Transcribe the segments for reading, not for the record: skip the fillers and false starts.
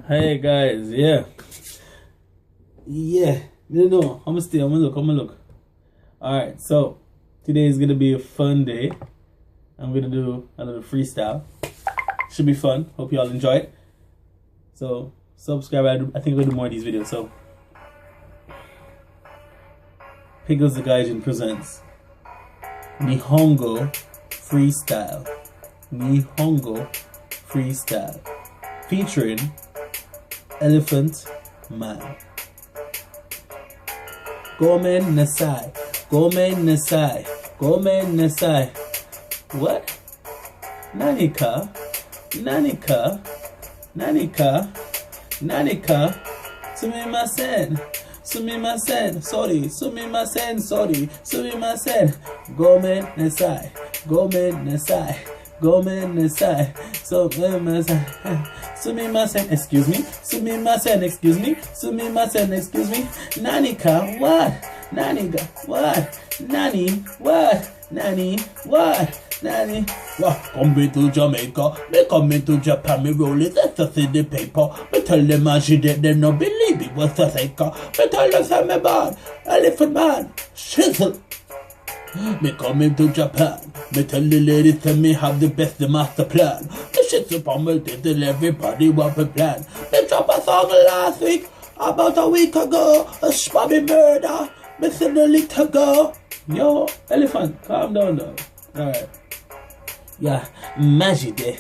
Hey guys, you know, I'm gonna look. Alright, so today is gonna be a fun day. I'm gonna do another freestyle. Should be fun. Hope y'all enjoy it. So subscribe. I think we'll do more of these videos. So Pickles the Gaijin presents NIHONGO freestyle. NIHONGO freestyle. Featuring Elephant Man. Gomen Nasai. Gomen Nasai. Gomen Nasai. What? Nanika. Nanika. Nanika. Nanika. Sumimasen. Sumimasen. Sorry. Sumimasen. Sorry. Sumimasen. Gomen Nasai. Gomen Nasai. Gomen Nasai. Sumimasen, excuse me. Sumimasen, excuse me. Sumimasen, excuse me. Nanika, what? Nanika, what? Nani, what? Nani, what? Nani, what? Come to Jamaica, me come to Japan, me roll it, that's the city paper. Me tell them Majide, they no believe it was the faker. Me tell them I'm a bad elephant man, shizzle. Me coming to Japan. Me tell the ladies tell me have the best the master plan. The shit's upon me till everybody want a plan. They drop a song last week, about a week ago. A spammy murder, missing a little go. Yo, elephant, calm down though. Alright. Yeah, Majide.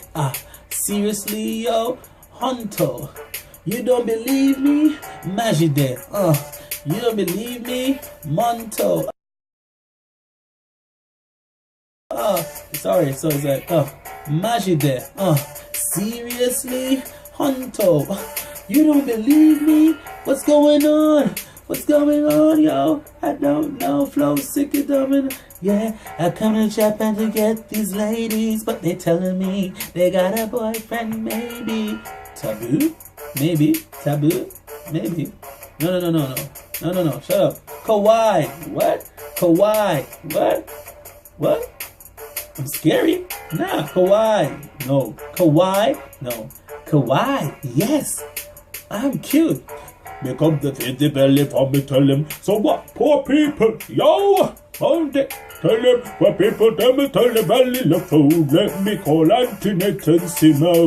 Seriously, yo, HONTOU. You don't believe me? Majide. You don't believe me? Monto. Sorry, so it's like, Majide, seriously, HONTOU, you don't believe me? What's going on? What's going on, yo? I don't know, flow sick of dumb. Yeah, I come to Japan to get these ladies, but they telling me they got a boyfriend, maybe. Taboo? Maybe. Taboo? Maybe. No, shut up. Kawaii, what? Kawaii, what? What? I'm scary? Nah, kawaii. No. Kawaii? No. Kawaii? Yes. I'm cute. Make up the fizzy belly for me, tell him. So what? Poor people, yo! Hold it. Tell him what people tell me, tell the belly the food. Let me call Auntie Nathan Simo.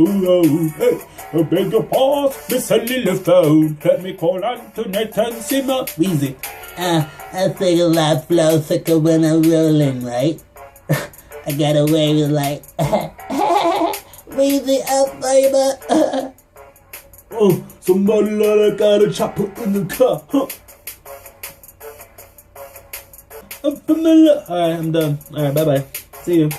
Hey, I beg your pardon, Miss Lily phone. Let me call Auntie Nathan Simo. Wheezy. I think a lot flow thicker when I'm rolling, right? I got away with like, Weezy up, baby. Oh, somebody like I got a chopper in the car, huh? I'm familiar. Alright, I'm done. Alright, bye-bye. See you.